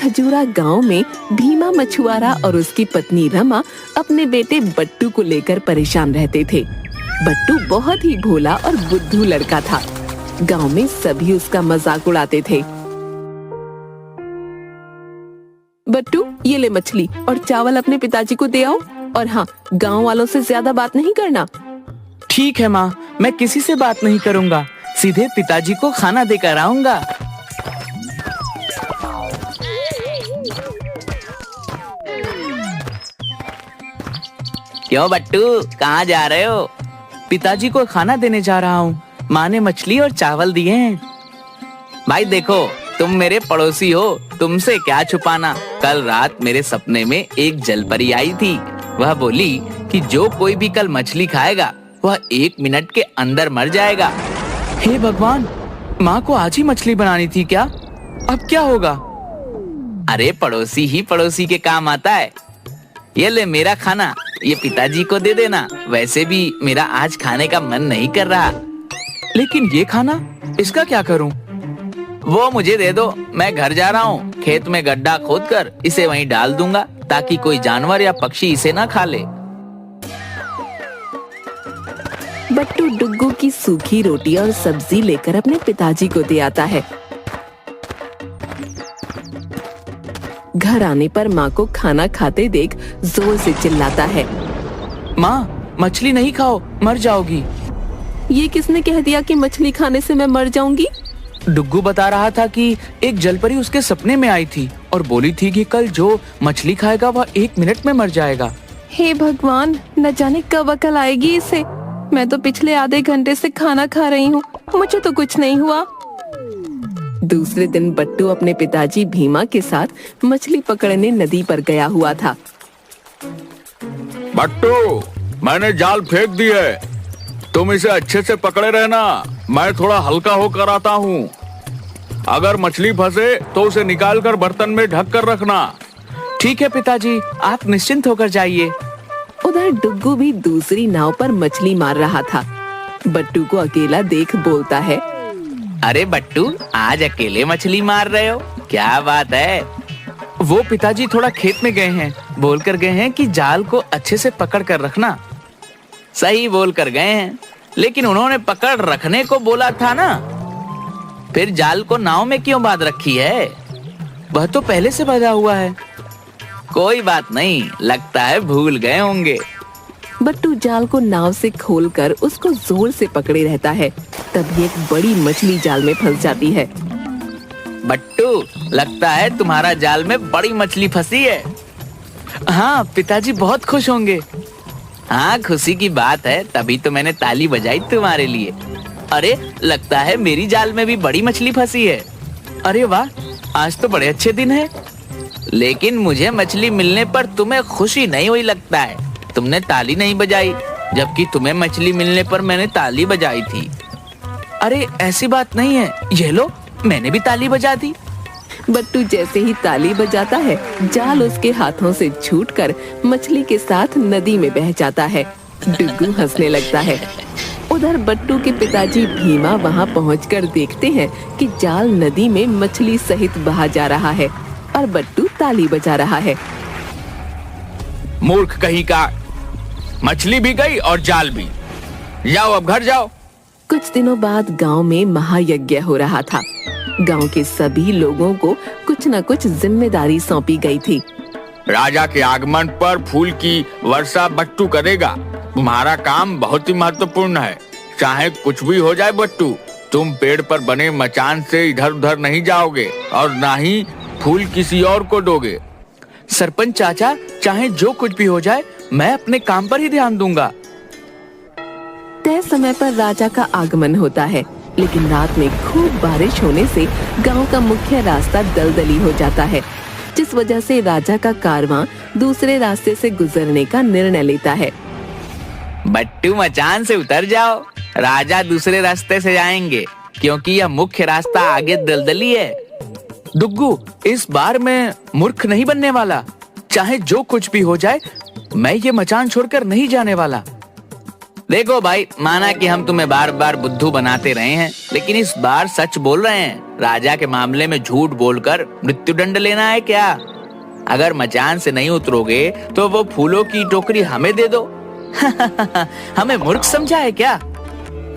खजूरा गांव में भीमा मछुआरा और उसकी पत्नी रमा अपने बेटे बट्टू को लेकर परेशान रहते थे। बट्टू बहुत ही भोला और बुद्धू लड़का था। गांव में सभी उसका मजाक उड़ाते थे। बट्टू, ये ले मछली और चावल अपने पिताजी को दे आओ, और हाँ, गांव वालों से ज्यादा बात नहीं करना। ठीक है माँ, मैं किसी से बात नहीं करूँगा, सीधे पिताजी को खाना देकर आऊंगा। क्यों बट्टू, कहाँ जा रहे हो? पिताजी को खाना देने जा रहा हूँ। माँ ने मछली और चावल दिए हैं। भाई देखो, तुम मेरे पड़ोसी हो, तुमसे क्या छुपाना। कल रात मेरे सपने में एक जलपरी आई थी। वह बोली कि जो कोई भी कल मछली खाएगा वह 1 मिनट के अंदर मर जाएगा। हे भगवान, माँ को आज ही मछली बनानी थी क्या? अब क्या होगा? अरे पड़ोसी ही पड़ोसी के काम आता है। ये ले मेरा खाना, ये पिताजी को दे देना। वैसे भी मेरा आज खाने का मन नहीं कर रहा। लेकिन ये खाना, इसका क्या करूं? वो मुझे दे दो, मैं घर जा रहा हूँ। खेत में गड्ढा खोदकर इसे वहीं डाल दूंगा ताकि कोई जानवर या पक्षी इसे ना खा ले। बट्टू डुग्गू की सूखी रोटी और सब्जी लेकर अपने पिताजी को दे आता है। घर आने पर माँ को खाना खाते देख जोर से चिल्लाता है। माँ, मछली नहीं खाओ, मर जाओगी। ये किसने कह दिया कि मछली खाने से मैं मर जाऊंगी? डुग्गू बता रहा था कि एक जलपरी उसके सपने में आई थी और बोली थी कि कल जो मछली खाएगा वह 1 मिनट में मर जाएगा। हे भगवान, न जाने कब अकल आएगी इसे। मैं तो पिछले आधे घंटे से खाना खा रही हूँ, मुझे तो कुछ नहीं हुआ। दूसरे दिन बट्टू अपने पिताजी भीमा के साथ मछली पकड़ने नदी पर गया हुआ था। बट्टू, मैंने जाल फेंक दी है, तुम इसे अच्छे से पकड़े रहना। मैं थोड़ा हल्का होकर आता हूँ। अगर मछली फंसे तो उसे निकालकर बर्तन में ढक कर रखना। ठीक है पिताजी, आप निश्चिंत होकर जाइए। उधर डुग्गू भी दूसरी नाव पर मछली मार रहा था। बट्टू को अकेला देख बोलता है। अरे बट्टू, आज अकेले मछली मार रहे हो, क्या बात है? वो पिताजी थोड़ा खेत में गए हैं, बोलकर गए हैं कि जाल को अच्छे से पकड़ कर रखना। सही बोल कर गए हैं, लेकिन उन्होंने पकड़ रखने को बोला था ना। फिर जाल को नाव में क्यों बांध रखी है? वह तो पहले से बंधा हुआ है। कोई बात नहीं, लगता है भूल गए होंगे। बट्टू जाल को नाव से खोलकर उसको जोर से पकड़े रहता है। तभी एक बड़ी मछली जाल में फंस जाती है। बट्टू, लगता है तुम्हारा जाल में बड़ी मछली फंसी है। हाँ, पिताजी बहुत खुश होंगे। हाँ, खुशी की बात है, तभी तो मैंने ताली बजाई तुम्हारे लिए। अरे, लगता है मेरी जाल में भी बड़ी मछली फंसी है। अरे वाह, आज तो बड़े अच्छे दिन है। लेकिन मुझे मछली मिलने पर तुम्हें खुशी नहीं हुई लगता है। तुमने ताली नहीं बजाई, जबकि तुम्हें मछली मिलने पर मैंने ताली बजाई थी। अरे ऐसी बात नहीं है, ये लो, मैंने भी ताली बजा दी। बट्टू जैसे ही ताली बजाता है, जाल उसके हाथों से छूटकर मछली के साथ नदी में बह जाता है। डुग्गू हंसने लगता है। उधर बट्टू के पिताजी भीमा वहां पहुंचकर देखते हैं कि जाल नदी में मछली सहित बहा जा रहा है और बट्टू ताली बजा रहा है। मूर्ख कहीं का, मछली भी गई और जाल भी। जाओ, अब घर जाओ। कुछ दिनों बाद गांव में महायज्ञ हो रहा था। गांव के सभी लोगों को कुछ न कुछ जिम्मेदारी सौंपी गई थी। राजा के आगमन पर फूल की वर्षा बट्टू करेगा। तुम्हारा काम बहुत ही महत्वपूर्ण है। चाहे कुछ भी हो जाए बट्टू, तुम पेड़ पर बने मचान से इधर उधर नहीं जाओगे और ना ही फूल किसी और को दोगे। सरपंच चाचा, चाहे जो कुछ भी हो जाए, मैं अपने काम पर ही ध्यान दूंगा। तय समय पर राजा का आगमन होता है, लेकिन रात में खूब बारिश होने से गांव का मुख्य रास्ता दलदली हो जाता है, जिस वजह से राजा का कारवां दूसरे रास्ते से गुजरने का निर्णय लेता है। बट्टू, मचान से उतर जाओ, राजा दूसरे रास्ते से जाएंगे, क्योंकि यह मुख्य रास्ता आगे दलदली है। डुग्गू, इस बार मैं मूर्ख नहीं बनने वाला। चाहे जो कुछ भी हो जाए, मैं ये मचान छोड़कर नहीं जाने वाला। देखो भाई, माना कि हम तुम्हें बार बार बुद्धू बनाते रहे हैं, लेकिन इस बार सच बोल रहे हैं। राजा के मामले में झूठ बोलकर मृत्युदंड लेना है क्या? अगर मचान से नहीं उतरोगे तो वो फूलों की टोकरी हमें दे दो। हमें मूर्ख समझा है क्या?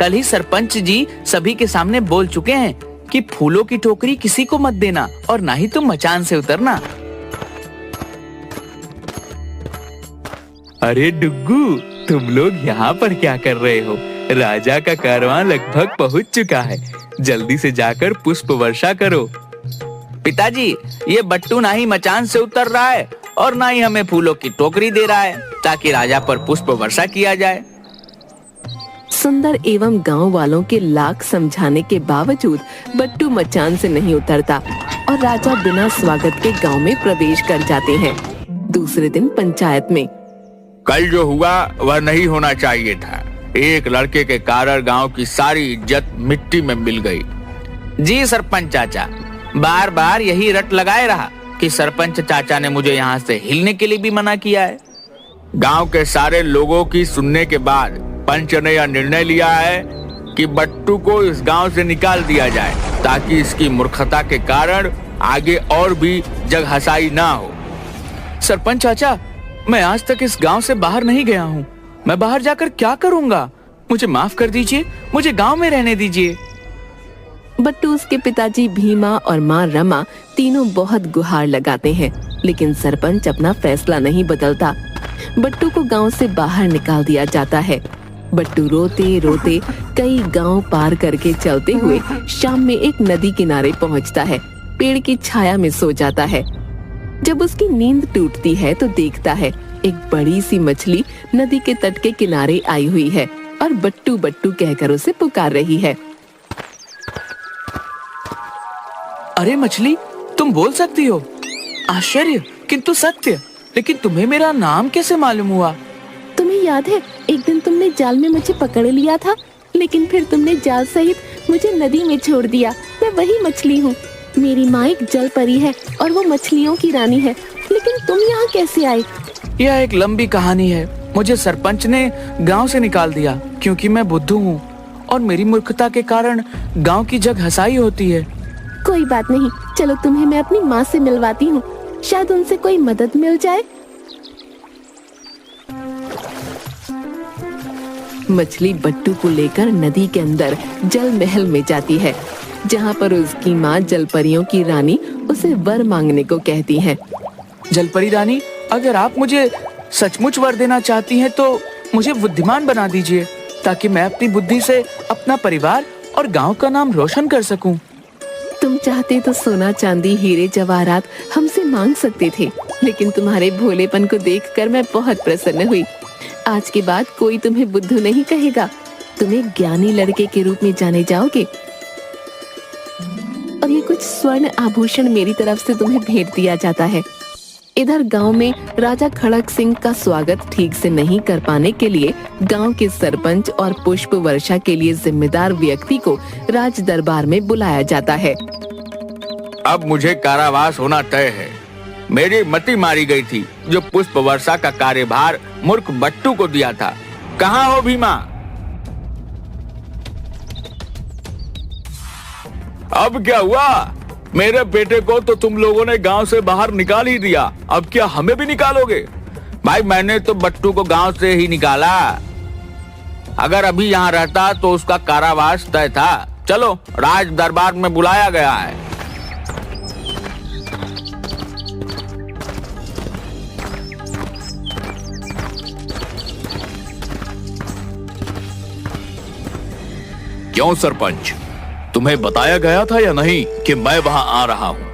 कल ही सरपंच जी सभी के सामने बोल चुके हैं कि फूलों की टोकरी किसी को मत देना और ना ही तुम मचान से उतरना। अरे डुग्गू, तुम लोग यहाँ पर क्या कर रहे हो? राजा का कारवां लगभग पहुँच चुका है, जल्दी से जाकर पुष्प वर्षा करो। पिताजी, ये बट्टू ना ही मचान से उतर रहा है और ना ही हमें फूलों की टोकरी दे रहा है ताकि राजा पर पुष्प वर्षा किया जाए। सुंदर एवं गांव वालों के लाख समझाने के बावजूद बट्टू मचान से नहीं उतरता और राजा बिना स्वागत के गांव में प्रवेश कर जाते हैं। दूसरे दिन पंचायत में कल जो हुआ वह नहीं होना चाहिए था। एक लड़के के कारण गांव की सारी इज्जत मिट्टी में मिल गई। जी सरपंच चाचा, बार बार यही रट लगाए रहा कि सरपंच चाचा ने मुझे यहाँ से हिलने के लिए भी मना किया है। गांव के सारे लोगों की सुनने के बाद पंच ने यह निर्णय लिया है कि बट्टू को इस गांव से निकाल दिया जाए ताकि इसकी मूर्खता के कारण आगे और भी जग हंसाई ना हो। सरपंच चाचा, मैं आज तक इस गांव से बाहर नहीं गया हूँ। मैं बाहर जाकर क्या करूँगा? मुझे माफ कर दीजिए, मुझे गांव में रहने दीजिए। बट्टू, उसके पिताजी भीमा और माँ रमा तीनों बहुत गुहार लगाते हैं, लेकिन सरपंच अपना फैसला नहीं बदलता। बट्टू को गांव से बाहर निकाल दिया जाता है। बट्टू रोते रोते कई गांव पार करके चलते हुए शाम में एक नदी किनारे पहुंचता है। पेड़ की छाया में सो जाता है। जब उसकी नींद टूटती है तो देखता है एक बड़ी सी मछली नदी के तट के किनारे आई हुई है और बट्टू बट्टू कहकर उसे पुकार रही है। अरे मछली, तुम बोल सकती हो? आश्चर्य किंतु सत्य। लेकिन तुम्हें मेरा नाम कैसे मालूम हुआ? तुम्हें याद है एक दिन तुमने जाल में मुझे पकड़ लिया था, लेकिन फिर तुमने जाल सहित मुझे नदी में छोड़ दिया। मैं वही मछली हूँ। मेरी माँ एक जल परी है और वो मछलियों की रानी है। लेकिन तुम यहाँ कैसे आए? यह एक लंबी कहानी है। मुझे सरपंच ने गांव से निकाल दिया क्योंकि मैं बुद्धू हूँ और मेरी मूर्खता के कारण गांव की जग हंसाई होती है। कोई बात नहीं, चलो तुम्हें मैं अपनी माँ से मिलवाती हूँ, शायद उनसे कोई मदद मिल जाए। मछली बट्टू को लेकर नदी के अंदर जल महल में जाती है, जहाँ पर उसकी माँ जलपरियों की रानी उसे वर मांगने को कहती है। जलपरी रानी, अगर आप मुझे सचमुच वर देना चाहती हैं तो मुझे बुद्धिमान बना दीजिए ताकि मैं अपनी बुद्धि से अपना परिवार और गांव का नाम रोशन कर सकूं। तुम चाहते तो सोना चांदी हीरे जवाहरात हमसे मांग सकते थे, लेकिन तुम्हारे भोलेपन को देखकर मैं बहुत प्रसन्न हुई। आज के बाद कोई तुम्हें बुद्धू नहीं कहेगा। तुम एक ज्ञानी लड़के के रूप में जाने जाओगे और ये कुछ स्वर्ण आभूषण मेरी तरफ से तुम्हें भेंट दिया जाता है। इधर गांव में राजा खड़क सिंह का स्वागत ठीक से नहीं कर पाने के लिए गांव के सरपंच और पुष्प वर्षा के लिए जिम्मेदार व्यक्ति को राज दरबार में बुलाया जाता है। अब मुझे कारावास होना तय है। मेरी मति मारी गई थी जो पुष्प वर्षा का कार्यभार मूर्ख बट्टू को दिया था। कहाँ हो भीमा? अब क्या हुआ? मेरे बेटे को तो तुम लोगों ने गांव से बाहर निकाल ही दिया, अब क्या हमें भी निकालोगे? भाई, मैंने तो बट्टू को गांव से ही निकाला। अगर अभी यहाँ रहता तो उसका कारावास तय था। चलो, राज दरबार में बुलाया गया है। क्यों सरपंच, तुम्हें बताया गया था या नहीं कि मैं वहां आ रहा हूँ?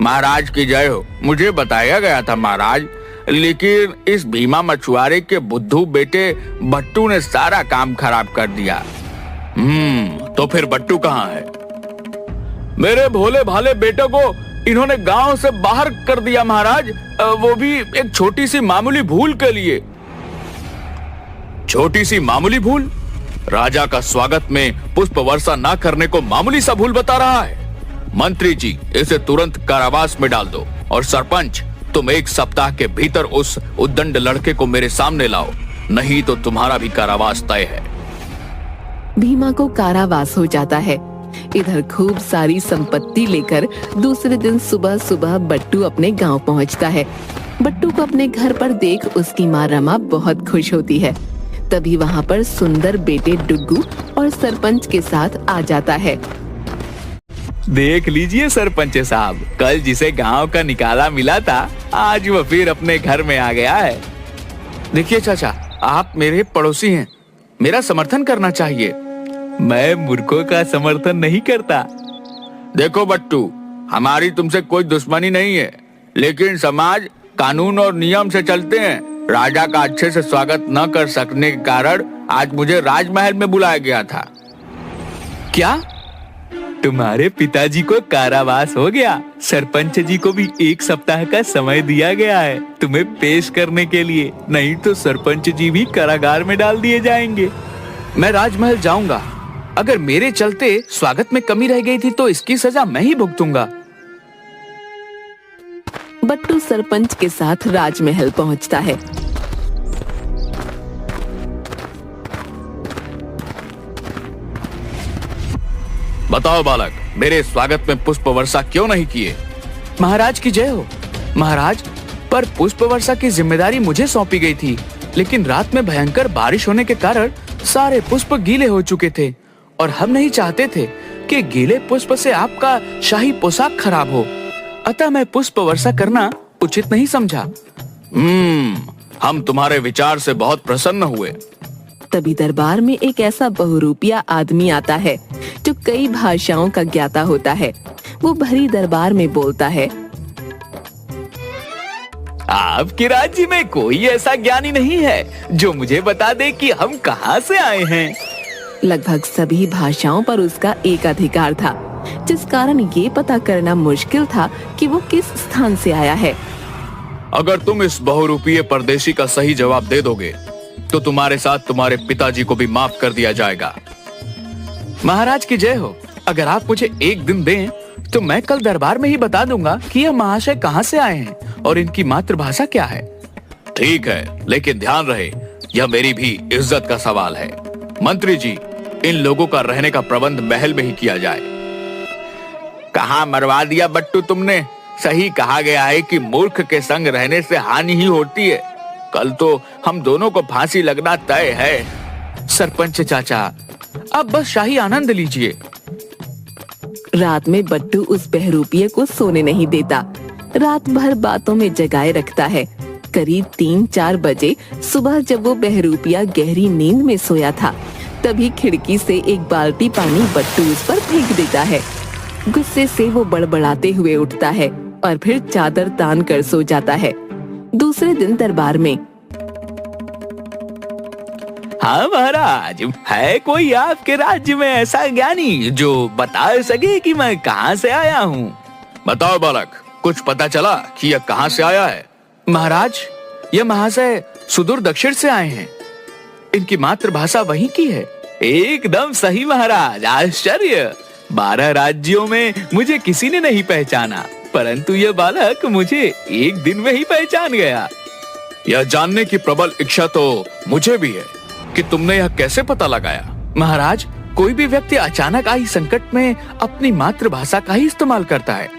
महाराज की जय हो। मुझे बताया गया था महाराज, लेकिन इस भीमा मछुआरे के बुद्धू बेटे बट्टू ने सारा काम खराब कर दिया। तो फिर बट्टू कहाँ है? मेरे भोले भाले बेटे को इन्होंने गांव से बाहर कर दिया महाराज, वो भी एक छोटी सी मामूली भूल के लिए। छोटी सी मामूली भूल? राजा का स्वागत में पुष्प वर्षा न करने को मामूली सा भूल बता रहा है? मंत्री जी, इसे तुरंत कारावास में डाल दो। और सरपंच, तुम 1 सप्ताह के भीतर उस उद्दंड लड़के को मेरे सामने लाओ। नहीं तो तुम्हारा भी कारावास तय है। भीमा को कारावास हो जाता है। इधर खूब सारी संपत्ति लेकर दूसरे दिन सुबह सुबह बट्टू अपने गांव पहुंचता है। बट्टू को अपने घर पर देख उसकी माँ रमा बहुत खुश होती है। तभी वहाँ पर सुंदर बेटे डुग्गू और सरपंच के साथ आ जाता है। देख लीजिए सरपंच साहब, कल जिसे गांव का निकाला मिला था आज वो फिर अपने घर में आ गया है। देखिए चाचा, आप मेरे पड़ोसी हैं, मेरा समर्थन करना चाहिए। मैं मूर्खों का समर्थन नहीं करता। देखो बट्टू, हमारी तुमसे कोई दुश्मनी नहीं है, लेकिन समाज कानून और नियम से चलते हैं। राजा का अच्छे से स्वागत न कर सकने के कारण आज मुझे राजमहल में बुलाया गया था। क्या तुम्हारे पिताजी को कारावास हो गया? सरपंच जी को भी 1 सप्ताह का समय दिया गया है तुम्हें पेश करने के लिए, नहीं तो सरपंच जी भी कारागार में डाल दिए जाएंगे। मैं राजमहल जाऊंगा। अगर मेरे चलते स्वागत में कमी रह गई थी तो इसकी सजा मैं ही भुगतूंगा। बट्टू सरपंच के साथ राजमहल पहुंचता है। बताओ बालक, मेरे स्वागत में पुष्प वर्षा क्यों नहीं किए? महाराज की जय हो। महाराज, पर पुष्प वर्षा की जिम्मेदारी मुझे सौंपी गई थी, लेकिन रात में भयंकर बारिश होने के कारण सारे पुष्प गीले हो चुके थे और हम नहीं चाहते थे कि गीले पुष्प से आपका शाही पोशाक खराब हो, अतः मैं पुष्प वर्षा करना उचित नहीं समझा। हम तुम्हारे विचार से बहुत प्रसन्न हुए। तभी दरबार में एक ऐसा बहुरूपिया आदमी आता है जो कई भाषाओं का ज्ञाता होता है। वो भरी दरबार में बोलता है, आपके राज्य में कोई ऐसा ज्ञानी नहीं है जो मुझे बता दे कि हम कहाँ से आए हैं। लगभग सभी भाषाओं पर उसका एक अधिकार था, जिस कारण ये पता करना मुश्किल था कि वो किस स्थान से आया है। अगर तुम इस बहुरूपीय परदेशी का सही जवाब दे दोगे तो तुम्हारे साथ तुम्हारे पिताजी को भी माफ कर दिया जाएगा। महाराज की जय हो। अगर आप मुझे 1 दिन दें तो मैं कल दरबार में ही बता दूंगा कि यह महाशय कहाँ से आए हैं और इनकी मातृभाषा क्या है। ठीक है, लेकिन ध्यान रहे यह मेरी भी इज्जत का सवाल है। मंत्री जी, इन लोगों का रहने का प्रबंध महल में ही किया जाए। कहाँ मरवा दिया बट्टू तुमने। सही कहा गया है कि मूर्ख के संग रहने से हानि ही होती है। कल तो हम दोनों को फांसी लगना तय है। सरपंच चाचा, अब बस शाही आनंद लीजिए। रात में बट्टू उस बहरूपिये को सोने नहीं देता। रात भर बातों में जगाए रखता है। करीब 3-4 बजे सुबह जब वो बहरूपिया गहरी नींद में सोया था, तभी खिड़की से एक बाल्टी पानी बट्टू उस पर फेंक देता है। गुस्से से वो बड़बड़ाते हुए उठता है और फिर चादर तान कर सो जाता है। दूसरे दिन दरबार में, हाँ महाराज, है कोई आपके राज्य में ऐसा ज्ञानी जो बता सके कि मैं कहाँ से आया हूँ? बताओ बालक, कुछ पता चला कि यह कहाँ से आया है? महाराज, यह महाशय सुदूर दक्षिण से आए हैं। इनकी मातृभाषा वहीं की है। एकदम सही महाराज, आश्चर्य। 12 राज्यों में मुझे किसी ने नहीं पहचाना, परंतु यह बालक मुझे 1 दिन में ही पहचान गया। यह जानने की प्रबल इच्छा तो मुझे भी है कि तुमने यह कैसे पता लगाया? महाराज, कोई भी व्यक्ति अचानक आई संकट में अपनी मातृभाषा का ही इस्तेमाल करता है।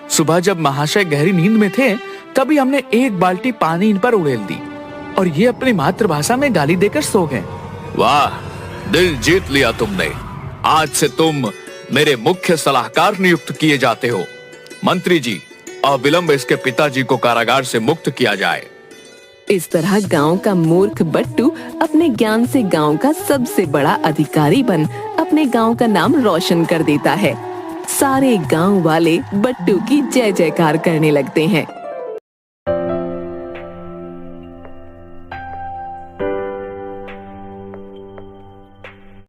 सुबह जब महाशय गहरी नींद में थे, तभी हमने 1 बाल्टी पानी इन पर उड़ेल दी और ये अपनी मातृभाषा में गाली देकर सो गए। वाह, दिल जीत लिया तुमने। आज से तुम मेरे मुख्य सलाहकार नियुक्त किए जाते हो। मंत्री जी, अविलंब इसके पिताजी को कारागार से मुक्त किया जाए। इस तरह गांव का मूर्ख बट्टू अपने ज्ञान से गांव का सबसे बड़ा अधिकारी बन अपने गांव का नाम रोशन कर देता है। सारे गांव वाले बट्टू की जय जयकार करने लगते हैं।